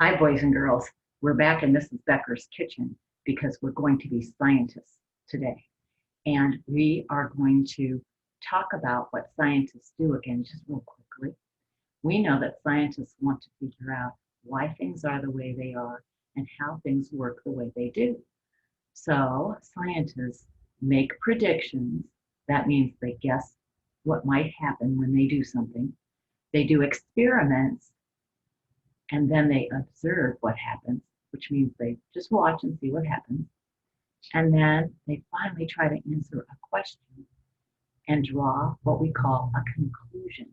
Hi, boys and girls. We're back in Mrs. Becker's kitchen because we're going to be scientists today. And we are going to talk about what scientists do again, just real quickly. We know that scientists want to figure out why things are the way they are and how things work the way they do. So scientists make predictions. That means they guess what might happen when they do something. They do experiments and then they observe what happens, which means they just watch and see what happens. And then they finally try to answer a question and draw what we call a conclusion.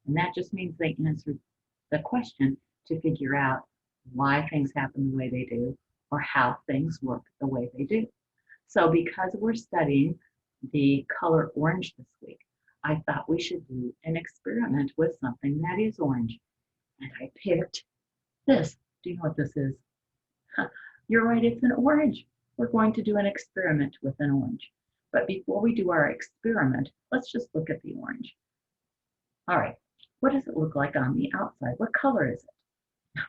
And that just means they answer the question to figure out why things happen the way they do or how things work the way they do. So because we're studying the color orange this week, I thought we should do an experiment with something that is orange. And I picked this. Do you know what this is? You're right, it's an orange. We're going to do an experiment with an orange. But before we do our experiment, let's just look at the orange. All right, what does it look like on the outside? What color is it?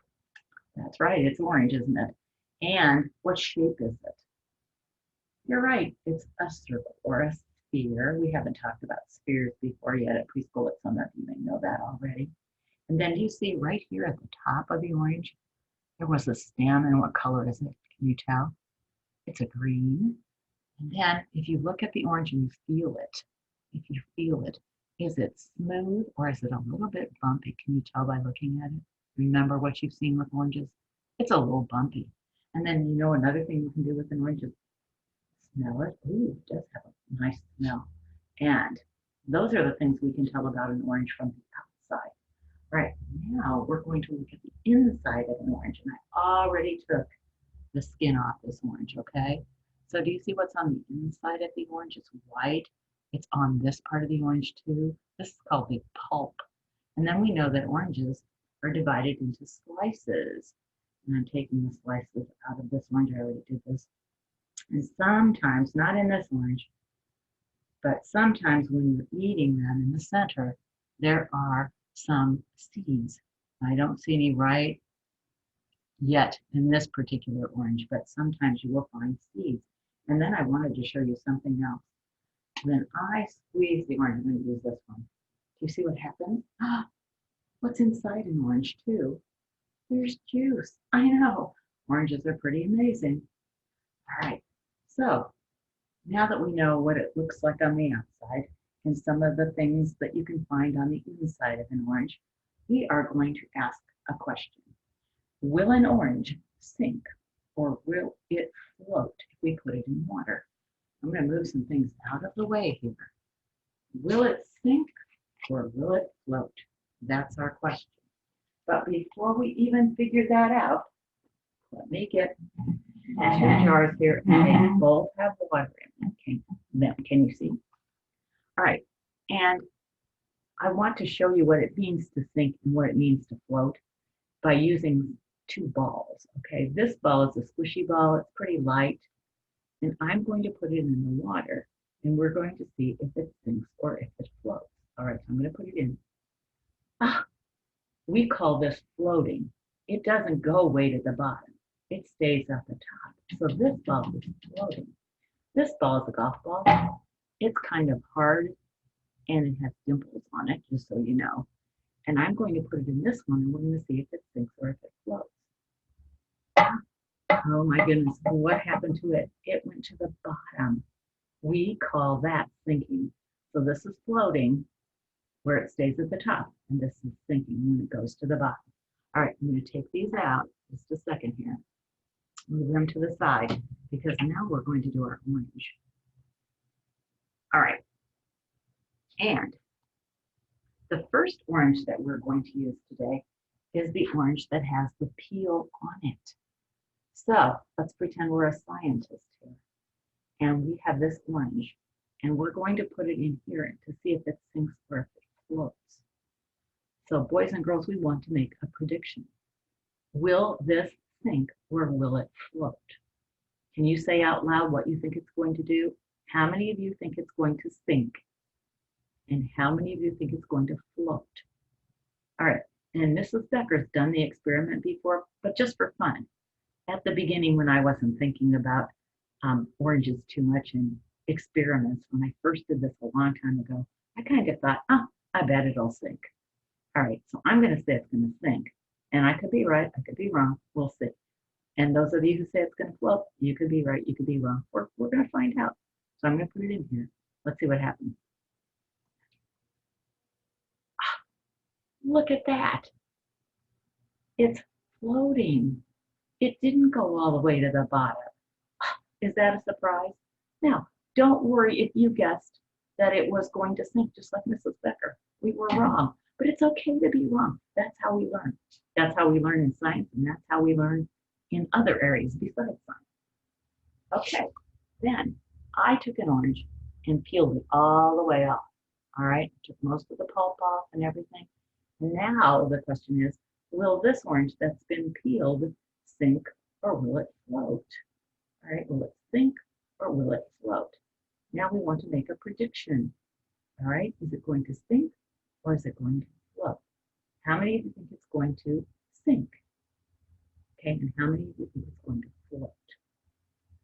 That's right, it's orange, isn't it? And what shape is it? You're right, it's a circle or a sphere. We haven't talked about spheres before yet at preschool, but some of you may know that already. And then do you see right here at the top of the orange, there was a stem, and what color is it? Can you tell? It's a green. And then if you look at the orange and you feel it, if you feel it, is it smooth or is it a little bit bumpy? Can you tell by looking at it? Remember what you've seen with oranges? It's a little bumpy. And then you know another thing you can do with an orange is smell it. Ooh, it does have a nice smell. And those are the things we can tell about an orange from the outside. Right, now we're going to look at the inside of an orange, and I already took the skin off this orange, okay? So do you see what's on the inside of the orange? It's white. It's on this part of the orange too. This is called the pulp. And then we know that oranges are divided into slices. And I'm taking the slices out of this orange. I already did this. And sometimes, not in this orange, but sometimes when you're eating them in the center, there are some seeds. I don't see any right yet in this particular orange, but sometimes you will find seeds. And then I wanted to show you something else. When I squeeze the orange, I'm going to use this one. Do you see what happens? What's inside an orange too? There's juice. I know. Oranges are pretty amazing. All right. So now that we know what it looks like on the outside and some of the things that you can find on the inside of an orange, we are going to ask a question. Will an orange sink or will it float if we put it in water? I'm going to move some things out of the way here. Will it sink or will it float? That's our question. But before we even figure that out, let me get two jars here, and they both have water in them. Can you see? All right, and I want to show you what it means to sink and what it means to float by using two balls. Okay, this ball is a squishy ball. It's pretty light, and I'm going to put it in the water, and we're going to see if it sinks or if it floats. All right, so I'm going to put it in. We call this floating. It doesn't go way to the bottom. It stays at the top. So this ball is floating. This ball is a golf ball. It's kind of hard and it has dimples on it, just so you know. And I'm going to put it in this one and we're going to see if it sinks or if it floats. Oh my goodness, what happened to it? It went to the bottom. We call that sinking. So this is floating where it stays at the top, and this is sinking when it goes to the bottom. All right, I'm going to take these out just a second here. Move them to the side because now we're going to do our orange. All right, and the first orange that we're going to use today is the orange that has the peel on it. So let's pretend we're a scientist here, and we have this orange, and we're going to put it in here to see if it sinks or if it floats. So boys and girls, we want to make a prediction. Will this sink or will it float? Can you say out loud what you think it's going to do? How many of you think it's going to sink? And how many of you think it's going to float? All right, And Mrs. Becker's done the experiment before, but just for fun. At the beginning, when I wasn't thinking about oranges too much and experiments, when I first did this a long time ago, I kind of thought, oh, I bet it'll sink. All right, so I'm going to say it's going to sink. And I could be right, I could be wrong. We'll see. And those of you who say it's going to float, you could be right, you could be wrong. We're going to find out. So I'm going to put it in here. Let's see what happens. Look at that. It's floating. It didn't go all the way to the bottom. Is that a surprise? Now, don't worry if you guessed that it was going to sink, just like Mrs. Becker. We were wrong, but it's okay to be wrong. That's how we learn. That's how we learn in science, and that's how we learn in other areas besides science. Okay, then I took an orange and peeled it all the way off. All right, took most of the pulp off and everything. Now the question is, will this orange that's been peeled sink or will it float? All right, will it sink or will it float? Now we want to make a prediction. All right, is it going to sink or is it going to float? How many of you think it's going to sink? Okay, and how many of you think it's going to float?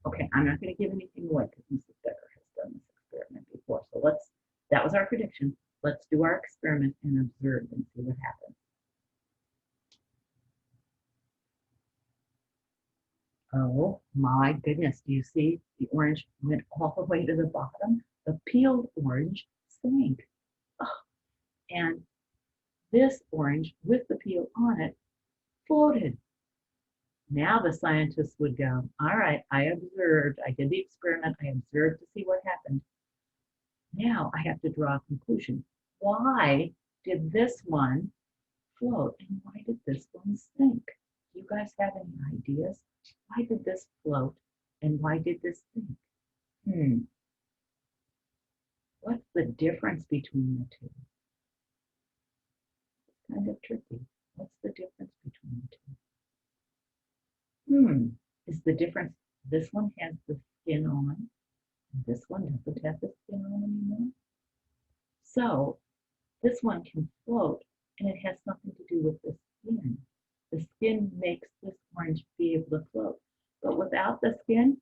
Okay, I'm not going to give anything away because Mrs. Becker has done this experiment before. So that was our prediction. Let's do our experiment and observe and see what happens. Oh my goodness, do you see the orange went all the way to the bottom? The peeled orange sank. Oh, and this orange with the peel on it floated. Now the scientists would go, all right, I observed, I did the experiment, I observed to see what happened. Now I have to draw a conclusion. Why did this one float and why did this one sink? Do you guys have any ideas? Why did this float and why did this sink? What's the difference between the two? It's kind of tricky. What's the difference between the two? Is the difference this one has the skin on, and this one doesn't have the skin on anymore? So this one can float and it has something to do with the skin. The skin makes this orange be able to float. But without the skin,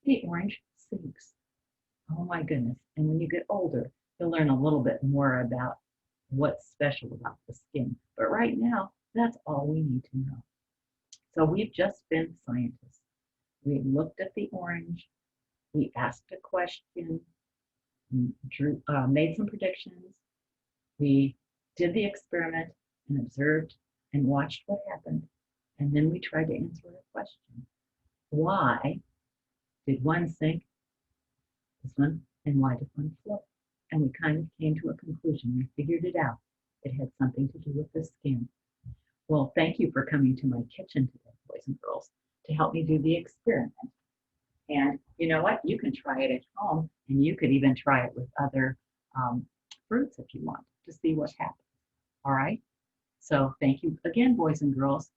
the orange sinks. Oh my goodness. And when you get older, you'll learn a little bit more about what's special about the skin. But right now, that's all we need to know. So we've just been scientists. We looked at the orange, we asked a question, made some predictions, we did the experiment and observed and watched what happened, and then we tried to answer a question. Why did one sink, this one, and why did one float? And we kind of came to a conclusion. We figured it out. It had something to do with the skin. Well, thank you for coming to my kitchen today, boys and girls, to help me do the experiment. And you know what? You can try it at home, and you could even try it with other fruits if you want to see what happens. All right? So thank you again, boys and girls.